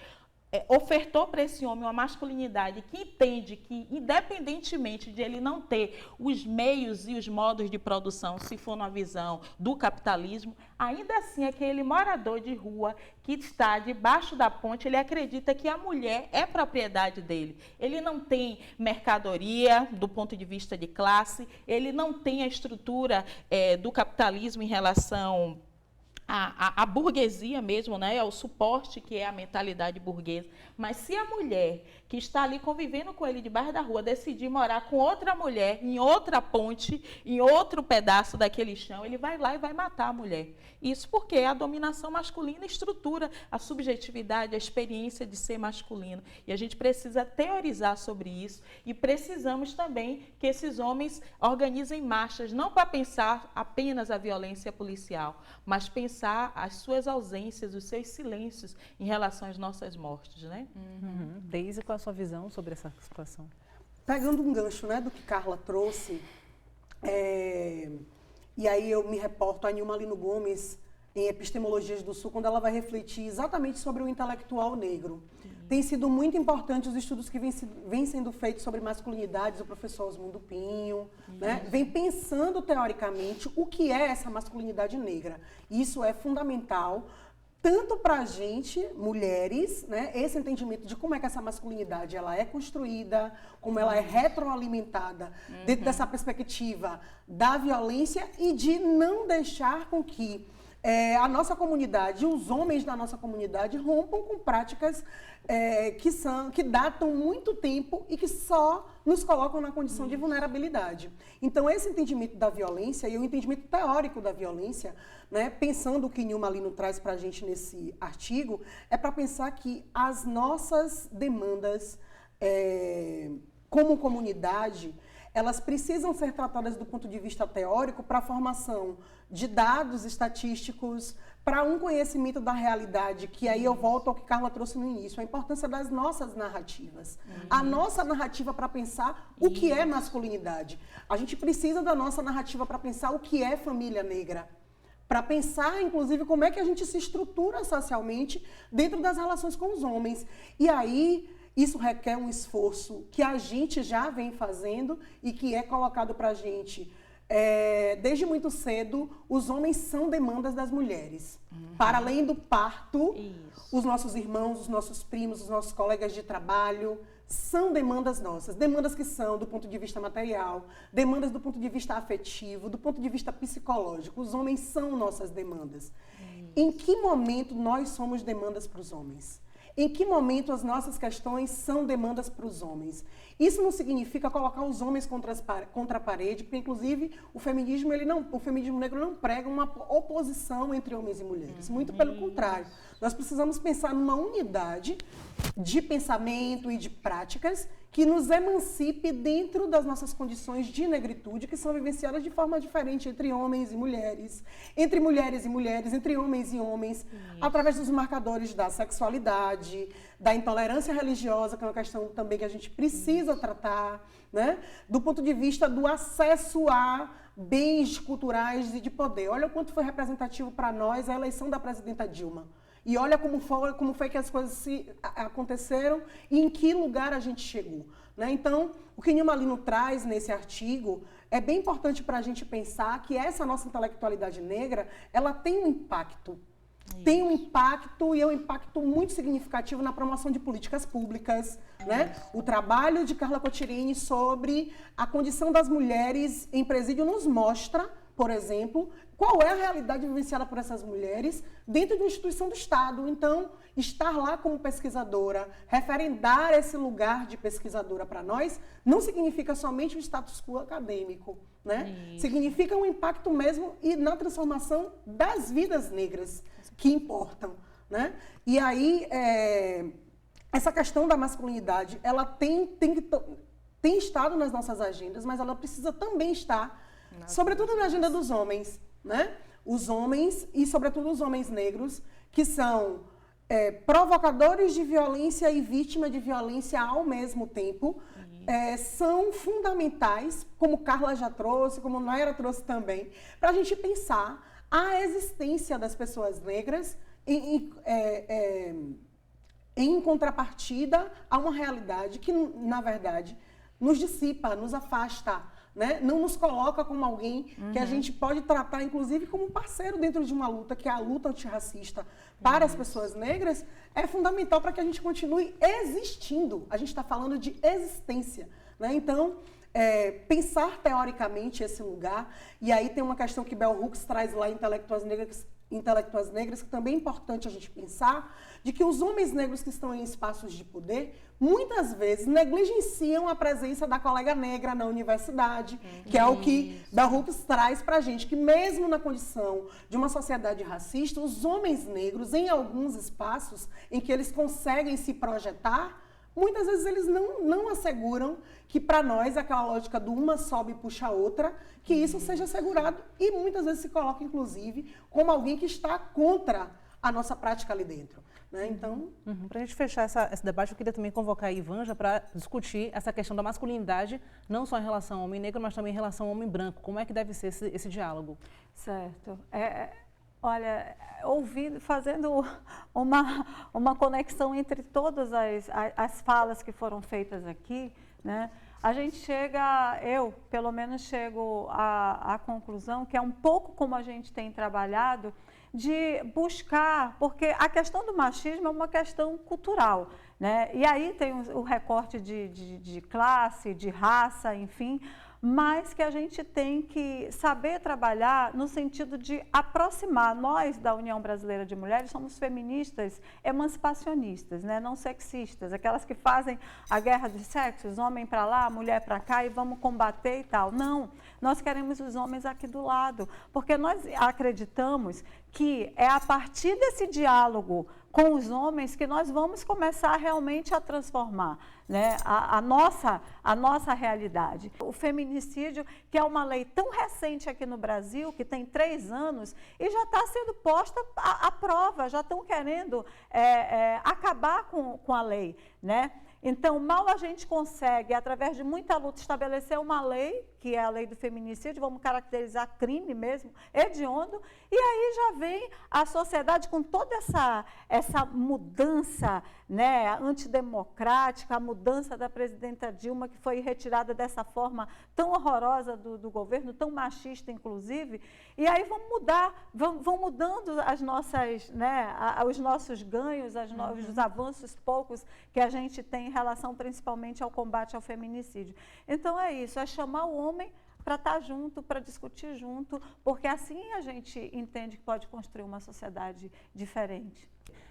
ofertou para esse homem uma masculinidade que entende que, independentemente de ele não ter os meios e os modos de produção, se for na visão do capitalismo, ainda assim aquele morador de rua que está debaixo da ponte, ele acredita que a mulher é propriedade dele. Ele não tem mercadoria do ponto de vista de classe, ele não tem a estrutura do capitalismo em relação a burguesia mesmo, né? É o suporte que é a mentalidade burguesa. Mas se a mulher que está ali convivendo com ele debaixo da rua decidir morar com outra mulher em outra ponte, em outro pedaço daquele chão, ele vai lá e vai matar a mulher. Isso porque a dominação masculina estrutura a subjetividade, a experiência de ser masculino. E a gente precisa teorizar sobre isso, e precisamos também que esses homens organizem marchas, não para pensar apenas a violência policial, mas pensar as suas ausências, os seus silêncios em relação às nossas mortes, né? Deise, qual a sua visão sobre essa situação? Pegando um gancho, né, do que Carla trouxe, e aí eu me reporto a Nilma Lino Gomes, em Epistemologias do Sul, quando ela vai refletir exatamente sobre o intelectual negro. Tem sido muito importante os estudos que vêm sendo feitos sobre masculinidades, o professor Osmundo Pinho, né, vem pensando teoricamente o que é essa masculinidade negra. Isso é fundamental, tanto para a gente, mulheres, né, esse entendimento de como é que essa masculinidade ela é construída, como ela é retroalimentada dentro dessa perspectiva da violência, e de não deixar com que a nossa comunidade, os homens da nossa comunidade rompam com práticas que datam muito tempo e que só nos colocam na condição de vulnerabilidade. Então, esse entendimento da violência e o entendimento teórico da violência, né, pensando o que Nilma Lino traz para a gente nesse artigo, é para pensar que as nossas demandas como comunidade, elas precisam ser tratadas do ponto de vista teórico para a formação de dados estatísticos, para um conhecimento da realidade, que aí eu volto ao que Carla trouxe no início, a importância das nossas narrativas. A nossa narrativa para pensar o que é masculinidade. A gente precisa da nossa narrativa para pensar o que é família negra, para pensar, inclusive, como é que a gente se estrutura socialmente dentro das relações com os homens. E aí, isso requer um esforço que a gente já vem fazendo e que é colocado para a gente. Desde muito cedo, os homens são demandas das mulheres. Para além do parto, os nossos irmãos, os nossos primos, os nossos colegas de trabalho, são demandas nossas. Demandas que são do ponto de vista material, demandas do ponto de vista afetivo, do ponto de vista psicológico. Os homens são nossas demandas. Em que momento nós somos demandas para os homens? Em que momento as nossas questões são demandas para os homens? Isso não significa colocar os homens contra a parede, porque, inclusive, o feminismo negro não prega uma oposição entre homens e mulheres. Muito pelo contrário. Nós precisamos pensar numa unidade de pensamento e de práticas que nos emancipe dentro das nossas condições de negritude, que são vivenciadas de forma diferente entre homens e mulheres, entre mulheres e mulheres, entre homens e homens, através dos marcadores da sexualidade, da intolerância religiosa, que é uma questão também que a gente precisa tratar, né? Do ponto de vista do acesso a bens culturais e de poder. Olha o quanto foi representativo para nós a eleição da presidenta Dilma. E olha como foi que as coisas aconteceram e em que lugar a gente chegou. Né? Então, o que Nilma Lino traz nesse artigo é bem importante para a gente pensar que essa nossa intelectualidade negra, ela tem um impacto. Isso. Tem um impacto, e é um impacto muito significativo na promoção de políticas públicas. Né? O trabalho de Carla Cottirini sobre a condição das mulheres em presídio nos mostra, por exemplo, qual é a realidade vivenciada por essas mulheres dentro de uma instituição do Estado. Então, estar lá como pesquisadora, referendar esse lugar de pesquisadora para nós, não significa somente um status quo acadêmico, né? Significa um impacto mesmo e na transformação das vidas negras que importam, né? E aí, essa questão da masculinidade, ela tem estado nas nossas agendas, mas ela precisa também estar, sobretudo na agenda dos homens, né? Os homens, e sobretudo os homens negros, que são provocadores de violência e vítimas de violência ao mesmo tempo, são fundamentais, como Carla já trouxe, como Naira trouxe também, para a gente pensar a existência das pessoas negras em contrapartida a uma realidade que, na verdade, nos dissipa, nos afasta, né? Não nos coloca como alguém que a gente pode tratar, inclusive, como parceiro dentro de uma luta, que é a luta antirracista para as pessoas negras, é fundamental para que a gente continue existindo. A gente está falando de existência. Né? Então, pensar teoricamente esse lugar, e aí tem uma questão que Bell Hooks traz lá em Intelectuais Negras, que também é importante a gente pensar, de que os homens negros que estão em espaços de poder, muitas vezes negligenciam a presença da colega negra na universidade, que é o que Bell Hooks traz para a gente, que mesmo na condição de uma sociedade racista, os homens negros, em alguns espaços em que eles conseguem se projetar, muitas vezes eles não asseguram que para nós, aquela lógica do uma sobe e puxa a outra, que isso seja assegurado e muitas vezes se coloca, inclusive, como alguém que está contra a nossa prática ali dentro. Né? Então, para a gente fechar esse debate, eu queria também convocar a Ivanja para discutir essa questão da masculinidade, não só em relação ao homem negro, mas também em relação ao homem branco. Como é que deve ser esse diálogo? Certo. Olha, fazendo uma conexão entre todas as falas que foram feitas aqui, né? A gente eu pelo menos chego à conclusão que é um pouco como a gente tem trabalhado, de buscar, porque a questão do machismo é uma questão cultural, né? E aí tem o recorte de classe, de raça, enfim, mas que a gente tem que saber trabalhar no sentido de aproximar. Nós, da União Brasileira de Mulheres, somos feministas emancipacionistas, né? Não sexistas, aquelas que fazem a guerra dos sexos, homem para lá, mulher para cá, e vamos combater e tal. Não, nós queremos os homens aqui do lado, porque nós acreditamos que é a partir desse diálogo com os homens que nós vamos começar realmente a transformar, né, a nossa realidade. O feminicídio, que é uma lei tão recente aqui no Brasil, que tem 3 anos, e já está sendo posta à prova, já estão querendo acabar com a lei, né? Então, mal a gente consegue, através de muita luta, estabelecer uma lei, que é a lei do feminicídio, vamos caracterizar crime mesmo, hediondo, e aí já vem a sociedade com toda essa mudança, né, antidemocrática, a mudança da presidenta Dilma, que foi retirada dessa forma tão horrorosa do governo, tão machista, inclusive, e aí vão mudando as nossas, né, os nossos ganhos, os avanços poucos que a gente tem em relação principalmente ao combate ao feminicídio. Então é isso, é chamar o homem para estar junto, para discutir junto, porque assim a gente entende que pode construir uma sociedade diferente.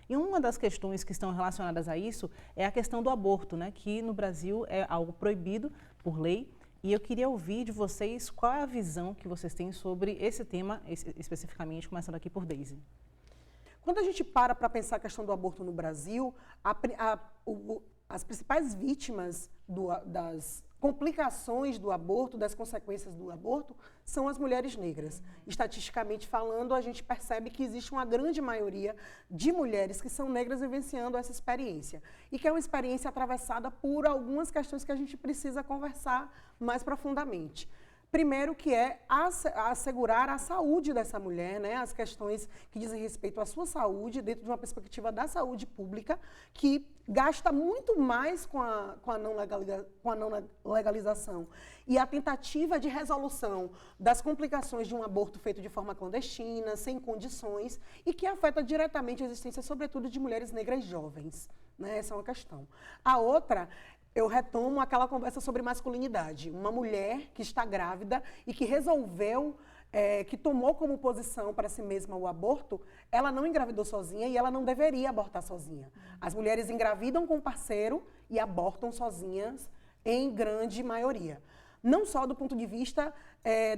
E uma das questões que estão relacionadas a isso é a questão do aborto, né, que no Brasil é algo proibido por lei. E eu queria ouvir de vocês qual é a visão que vocês têm sobre esse tema, especificamente, começando aqui por Deise. Quando a gente para pensar a questão do aborto no Brasil, as principais vítimas das complicações do aborto, das consequências do aborto, são as mulheres negras. Estatisticamente falando, a gente percebe que existe uma grande maioria de mulheres que são negras vivenciando essa experiência. E que é uma experiência atravessada por algumas questões que a gente precisa conversar mais profundamente. Primeiro, que é assegurar a saúde dessa mulher, né? As questões que dizem respeito à sua saúde, dentro de uma perspectiva da saúde pública, que gasta muito mais com a não legalização e a tentativa de resolução das complicações de um aborto feito de forma clandestina, sem condições, e que afeta diretamente a existência, sobretudo, de mulheres negras jovens, né? Essa é uma questão. A outra, eu retomo aquela conversa sobre masculinidade. Uma mulher que está grávida e que resolveu, que tomou como posição para si mesma o aborto, ela não engravidou sozinha e ela não deveria abortar sozinha. As mulheres engravidam com parceiro e abortam sozinhas, em grande maioria. Não só do ponto de vista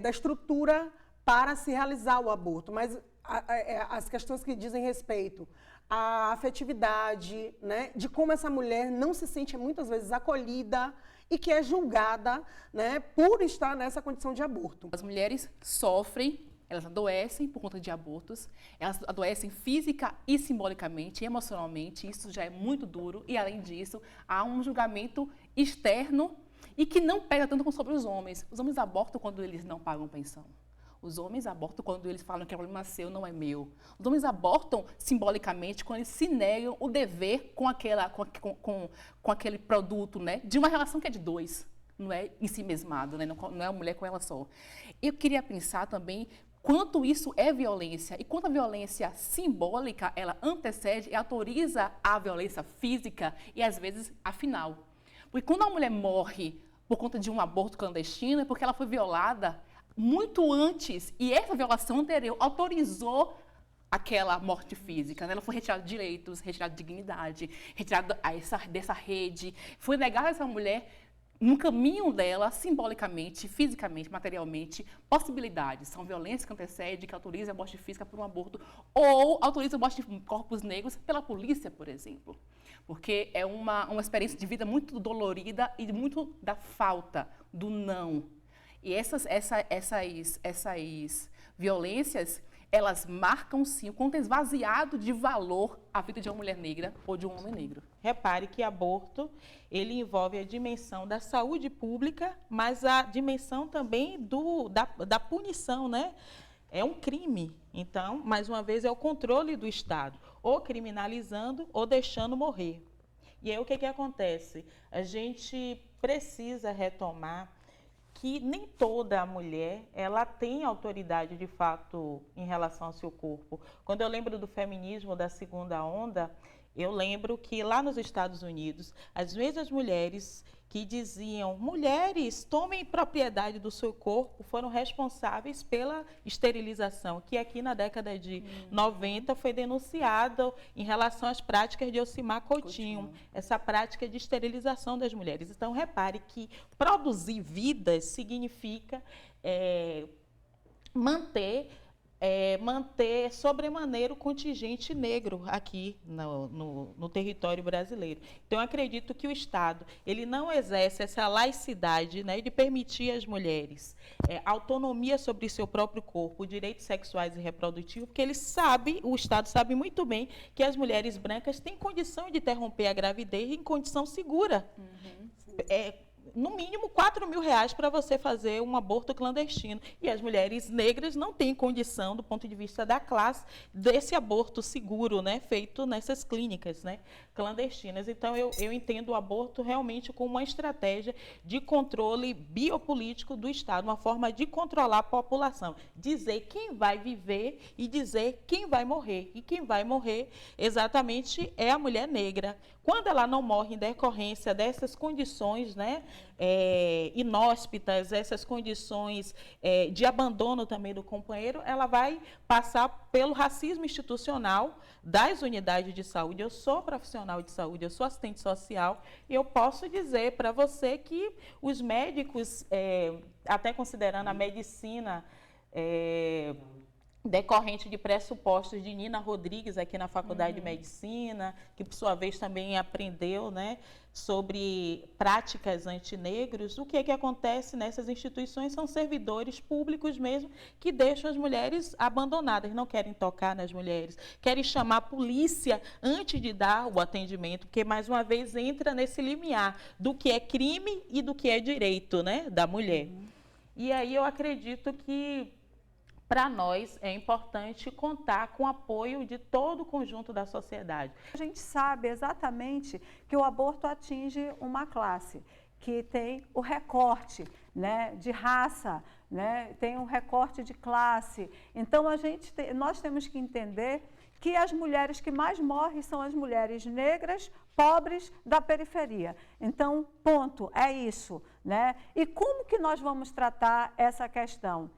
da estrutura para se realizar o aborto, mas as questões que dizem respeito a afetividade, né, de como essa mulher não se sente muitas vezes acolhida e que é julgada, né, por estar nessa condição de aborto. As mulheres sofrem, elas adoecem por conta de abortos, elas adoecem física e simbolicamente, emocionalmente, isso já é muito duro, e além disso, há um julgamento externo e que não pega tanto sobre os homens. Os homens abortam quando eles não pagam pensão. Os homens abortam quando eles falam que é problema seu, não é meu. Os homens abortam simbolicamente quando eles se negam o dever com aquele produto, né, de uma relação que é de dois, não é em si mesmado, né, não é uma mulher com ela só. Eu queria pensar também quanto isso é violência e quanto a violência simbólica ela antecede e autoriza a violência física e às vezes a final. Porque quando a mulher morre por conta de um aborto clandestino é porque ela foi violada muito antes, e essa violação anterior autorizou aquela morte física, né? Ela foi retirada de direitos, retirada de dignidade, retirada dessa rede, foi negada a essa mulher, no caminho dela, simbolicamente, fisicamente, materialmente, possibilidades. São violências que antecedem, que autorizam a morte física por um aborto, ou autorizam a morte de corpos negros pela polícia, por exemplo. Porque é uma experiência de vida muito dolorida e muito da falta, do não. E essas violências, elas marcam, sim, o quanto é esvaziado de valor a vida de uma mulher negra ou de um homem negro. Repare que aborto, ele envolve a dimensão da saúde pública, mas a dimensão também da punição, né? É um crime. Então, mais uma vez, é o controle do Estado, ou criminalizando ou deixando morrer. E aí, o que acontece? A gente precisa retomar que nem toda mulher ela tem autoridade de fato em relação ao seu corpo. Quando eu lembro do feminismo da segunda onda, eu lembro que lá nos Estados Unidos, as mesmas mulheres que diziam, mulheres, tomem propriedade do seu corpo, foram responsáveis pela esterilização, que aqui na década de 90 foi denunciada em relação às práticas de Ocimar Coutinho, essa prática de esterilização das mulheres. Então, repare que produzir vidas significa manter sobremaneira o contingente negro aqui no território brasileiro. Então, eu acredito que o Estado ele não exerce essa laicidade, né, de permitir às mulheres autonomia sobre seu próprio corpo, direitos sexuais e reprodutivos, porque o Estado sabe muito bem que as mulheres brancas têm condição de interromper a gravidez em condição segura. No mínimo R$4.000 para você fazer um aborto clandestino. E as mulheres negras não têm condição, do ponto de vista da classe, desse aborto seguro, né, feito nessas clínicas, né, clandestinas. Então, eu entendo o aborto realmente como uma estratégia de controle biopolítico do Estado, uma forma de controlar a população, dizer quem vai viver e dizer quem vai morrer. E quem vai morrer exatamente é a mulher negra. Quando ela não morre em decorrência dessas condições, né, inóspitas, essas condições de abandono também do companheiro, ela vai passar pelo racismo institucional das unidades de saúde. Eu sou profissional de saúde, eu sou assistente social, e eu posso dizer para você que os médicos, até considerando a medicina decorrente de pressupostos de Nina Rodrigues aqui na Faculdade de Medicina, que por sua vez também aprendeu, né, sobre práticas antinegros. O que é que acontece nessas instituições? São servidores públicos mesmo que deixam as mulheres abandonadas, não querem tocar nas mulheres, querem chamar a polícia antes de dar o atendimento, porque mais uma vez entra nesse limiar do que é crime e do que é direito, né, da mulher. E aí eu acredito que para nós é importante contar com o apoio de todo o conjunto da sociedade. A gente sabe exatamente que o aborto atinge uma classe, que tem o recorte, né, de raça, né, tem um recorte de classe. Então, nós temos que entender que as mulheres que mais morrem são as mulheres negras, pobres, da periferia. Então, ponto, é isso, né? E como que nós vamos tratar essa questão?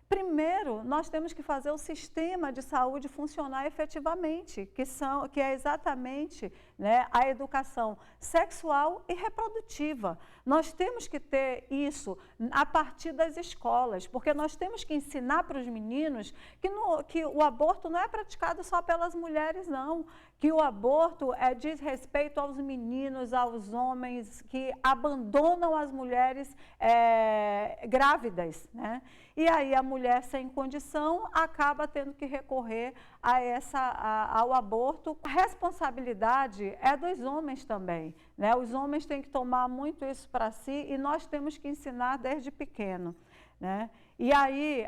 Primeiro, nós temos que fazer o sistema de saúde funcionar efetivamente, que é exatamente, né, a educação sexual e reprodutiva. Nós temos que ter isso a partir das escolas, porque nós temos que ensinar para os meninos que o aborto não é praticado só pelas mulheres, não. Que o aborto diz respeito aos meninos, aos homens que abandonam as mulheres grávidas, né? E aí a mulher sem condição acaba tendo que recorrer ao aborto. A responsabilidade é dos homens também, né? Os homens têm que tomar muito isso para si e nós temos que ensinar desde pequeno, né? E aí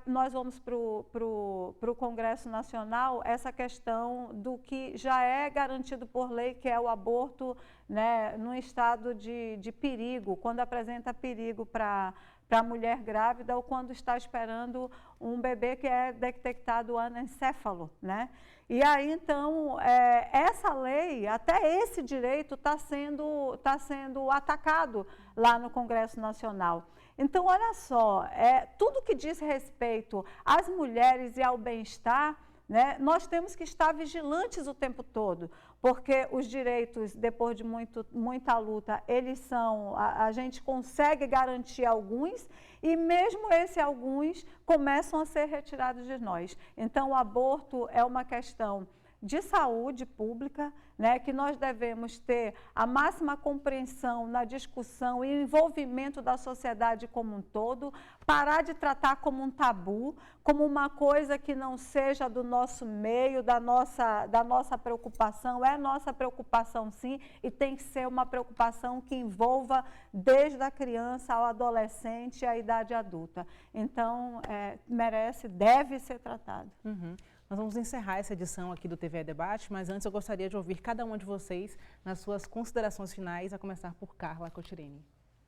nós vamos para o Congresso Nacional essa questão do que já é garantido por lei, que é o aborto, né, num estado de perigo, quando apresenta perigo para a mulher grávida ou quando está esperando um bebê que é detectado anencéfalo, né? E aí, então, essa lei, até esse direito está sendo atacado lá no Congresso Nacional. Então, olha só, tudo que diz respeito às mulheres e ao bem-estar, né, nós temos que estar vigilantes o tempo todo, porque os direitos, depois de muita luta, a gente consegue garantir alguns e mesmo esses alguns começam a ser retirados de nós. Então, o aborto é uma questão de saúde pública, né, que nós devemos ter a máxima compreensão na discussão e envolvimento da sociedade como um todo, parar de tratar como um tabu, como uma coisa que não seja do nosso meio, da nossa preocupação. É nossa preocupação, sim, e tem que ser uma preocupação que envolva desde a criança ao adolescente e à idade adulta. Então, deve ser tratado. Uhum. Nós vamos encerrar essa edição aqui do TV Debate, mas antes eu gostaria de ouvir cada uma de vocês nas suas considerações finais, a começar por Carla Cotirene.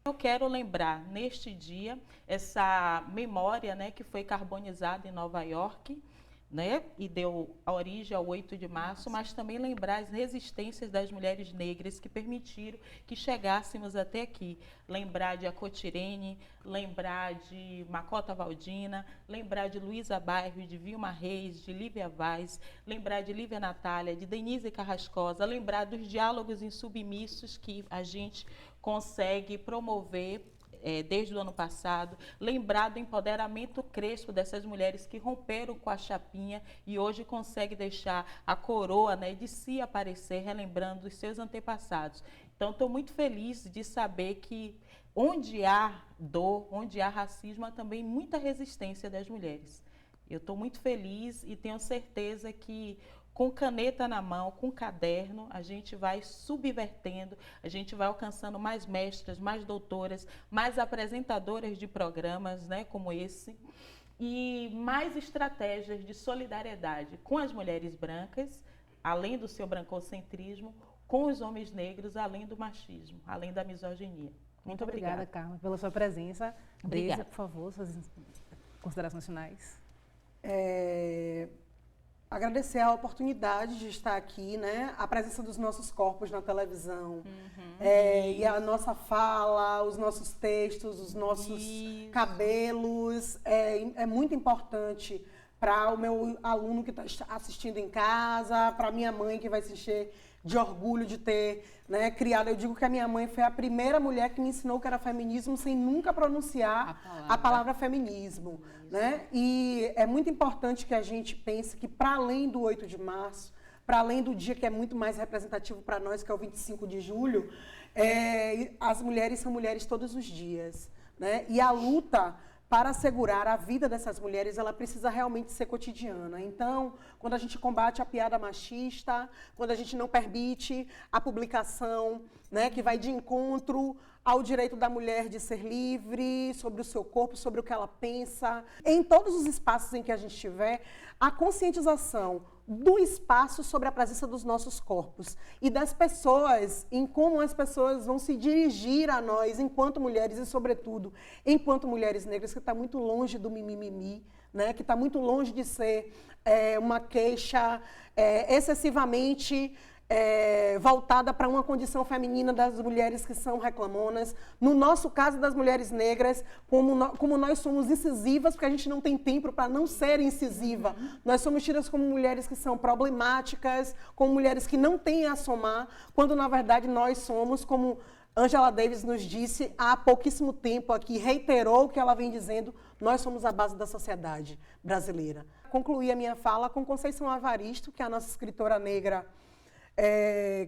Eu quero lembrar, neste dia, essa memória, né, que foi carbonizada em Nova York, né, e deu a origem ao 8 de março, mas também lembrar as resistências das mulheres negras que permitiram que chegássemos até aqui. Lembrar de Acotirene, lembrar de Macota Valdina, lembrar de Luísa Bairro, de Vilma Reis, de Lívia Vaz, lembrar de Lívia Natália, de Denise Carrascosa, lembrar dos diálogos insubmissos que a gente consegue promover desde o ano passado, lembrar do empoderamento crespo dessas mulheres que romperam com a chapinha e hoje conseguem deixar a coroa, né, de se aparecer, relembrando os seus antepassados. Então, estou muito feliz de saber que onde há dor, onde há racismo, há também muita resistência das mulheres. Eu estou muito feliz e tenho certeza que com caneta na mão, com caderno, a gente vai subvertendo, a gente vai alcançando mais mestras, mais doutoras, mais apresentadoras de programas, né, como esse, e mais estratégias de solidariedade com as mulheres brancas, além do seu brancocentrismo, com os homens negros, além do machismo, além da misoginia. Muito obrigada, Carla, pela sua presença. Deise, por favor, suas considerações finais. Agradecer a oportunidade de estar aqui, né? A presença dos nossos corpos na televisão, e a nossa fala, os nossos textos, os nossos cabelos, é muito importante para o meu aluno que está assistindo em casa, para a minha mãe que vai se encher de orgulho de ter, né, criado. Eu digo que a minha mãe foi a primeira mulher que me ensinou o que era feminismo sem nunca pronunciar a palavra feminismo, né? E é muito importante que a gente pense que, para além do 8 de março, para além do dia que é muito mais representativo para nós, que é o 25 de julho, as mulheres são mulheres todos os dias, né? E a luta para assegurar a vida dessas mulheres, ela precisa realmente ser cotidiana. Então, quando a gente combate a piada machista, quando a gente não permite a publicação, né, que vai de encontro ao direito da mulher de ser livre, sobre o seu corpo, sobre o que ela pensa, em todos os espaços em que a gente estiver, a conscientização do espaço sobre a presença dos nossos corpos e das pessoas, em como as pessoas vão se dirigir a nós enquanto mulheres e, sobretudo, enquanto mulheres negras, que está muito longe do mimimi, né? Que está muito longe de ser uma queixa excessivamente voltada para uma condição feminina das mulheres que são reclamonas. No nosso caso, das mulheres negras, como nós somos incisivas, porque a gente não tem tempo para não ser incisiva. Nós somos tidas como mulheres que são problemáticas, como mulheres que não têm a somar, quando, na verdade, nós somos, como Angela Davis nos disse há pouquíssimo tempo aqui, reiterou o que ela vem dizendo, nós somos a base da sociedade brasileira. Concluí a minha fala com Conceição Evaristo, que é a nossa escritora negra,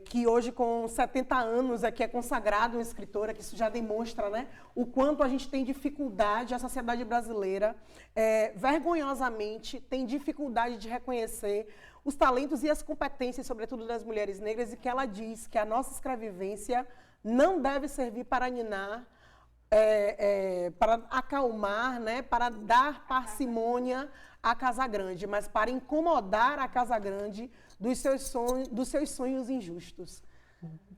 que hoje, com 70 anos, que é consagrada uma escritora, que isso já demonstra, né, o quanto a gente tem dificuldade, a sociedade brasileira, vergonhosamente, tem dificuldade de reconhecer os talentos e as competências, sobretudo das mulheres negras, e que ela diz que a nossa escravivência não deve servir para ninar, para acalmar, né, para dar parcimônia à Casa Grande, mas para incomodar a Casa Grande dos seus sonhos injustos.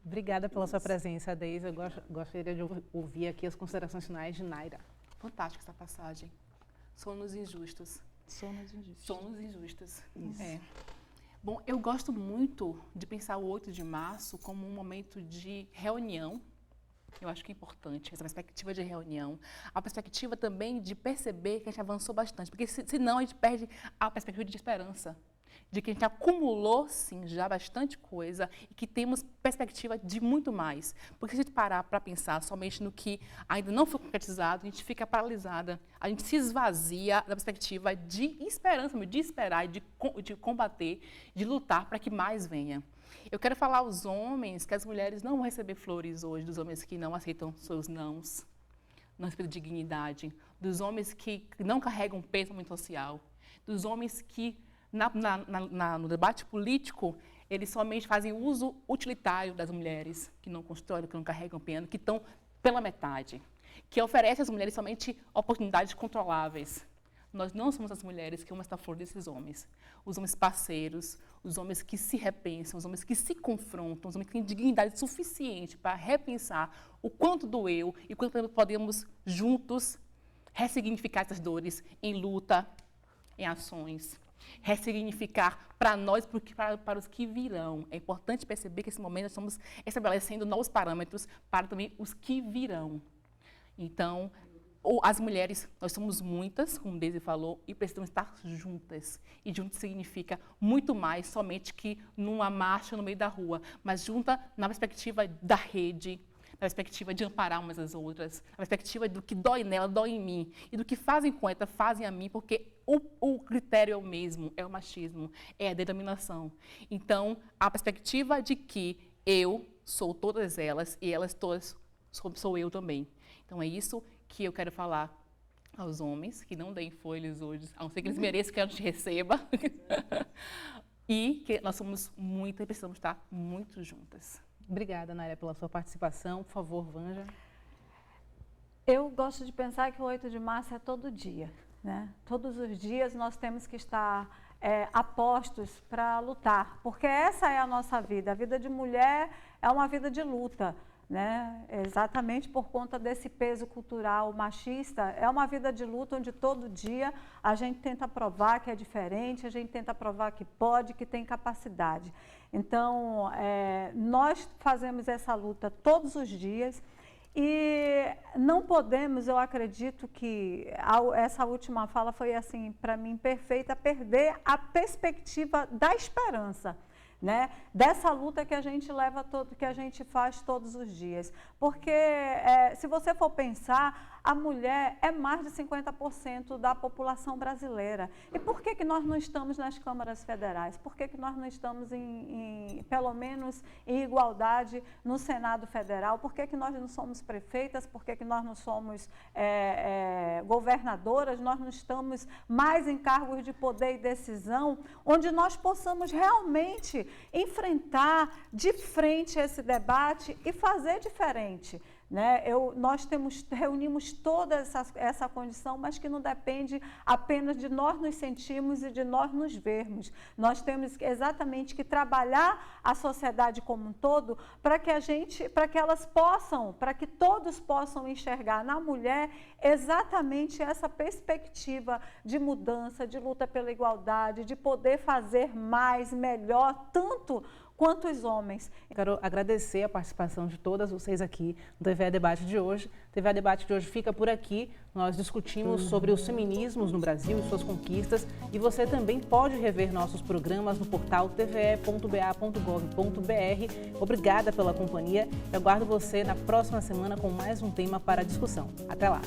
Obrigada pela sua presença, Deise. Eu gostaria de ouvir aqui as considerações finais de Naira. Fantástica essa passagem. Somos injustos. Somos injustos. Somos injustos. Isso. Bom, eu gosto muito de pensar o 8 de março como um momento de reunião. Eu acho que é importante essa perspectiva de reunião. A perspectiva também de perceber que a gente avançou bastante, porque senão a gente perde a perspectiva de esperança. De que a gente acumulou, sim, já bastante coisa e que temos perspectiva de muito mais. Porque se a gente parar para pensar somente no que ainda não foi concretizado, a gente fica paralisada. A gente se esvazia da perspectiva de esperança, de esperar, de combater, de lutar para que mais venha. Eu quero falar aos homens que as mulheres não vão receber flores hoje, dos homens que não aceitam seus nãos, não respeitam dignidade, dos homens que não carregam pensamento social, dos homens que no debate político, eles somente fazem uso utilitário das mulheres, que não constroem, que não carregam pena, que estão pela metade, que oferecem às mulheres somente oportunidades controláveis. Nós não somos as mulheres que vamos estar fora desses homens. Os homens parceiros, os homens que se repensam, os homens que se confrontam, os homens que têm dignidade suficiente para repensar o quanto doeu e quanto podemos juntos ressignificar essas dores em luta, em ações. Ressignificar para nós, para os que virão. É importante perceber que nesse momento nós estamos estabelecendo novos parâmetros para também os que virão. Então, as mulheres, nós somos muitas, como Deise falou, e precisamos estar juntas. E juntas significa muito mais somente que numa marcha no meio da rua, mas junta na perspectiva da rede, na perspectiva de amparar umas às outras, na perspectiva do que dói nela, dói em mim, e do que fazem com ela, fazem a mim, porque o critério é o mesmo, é o machismo, é a determinação. Então, a perspectiva de que eu sou todas elas e elas todas sou eu também. Então, é isso que eu quero falar aos homens, que não deem folhas hoje, a não ser que eles mereçam que a gente receba, e que nós somos muitas e precisamos estar muito juntas. Obrigada, Naira, pela sua participação. Por favor, Vanja. Eu gosto de pensar que o 8 de março é todo dia, né? Todos os dias nós temos que estar apostos para lutar, porque essa é a nossa vida. A vida de mulher é uma vida de luta, né? Exatamente por conta desse peso cultural machista, é uma vida de luta onde todo dia a gente tenta provar que é diferente, a gente tenta provar que pode, que tem capacidade. Então, nós fazemos essa luta todos os dias E não podemos, eu acredito que essa última fala foi assim, para mim, perfeita, perder a perspectiva da esperança. Né? Dessa luta que a gente leva, que a gente faz todos os dias. Porque, se você for pensar, a mulher é mais de 50% da população brasileira. E por que que nós não estamos nas câmaras federais? Por que que nós não estamos, pelo menos, em igualdade no Senado Federal? Por que que nós não somos prefeitas? Por que que nós não somos governadoras? Nós não estamos mais em cargos de poder e decisão, onde nós possamos realmente enfrentar de frente esse debate e fazer diferente. Né? Nós reunimos toda essa condição, mas que não depende apenas de nós nos sentirmos e de nós nos vermos. Nós temos exatamente que trabalhar a sociedade como um todo para que todos possam enxergar na mulher exatamente essa perspectiva de mudança, de luta pela igualdade, de poder fazer mais, melhor, tanto quanto os homens. Quero agradecer a participação de todas vocês aqui no TVE Debate de hoje. O TVE Debate de hoje fica por aqui. Nós discutimos sobre os feminismos no Brasil e suas conquistas. E você também pode rever nossos programas no portal tve.ba.gov.br. Obrigada pela companhia. Eu aguardo você na próxima semana com mais um tema para discussão. Até lá!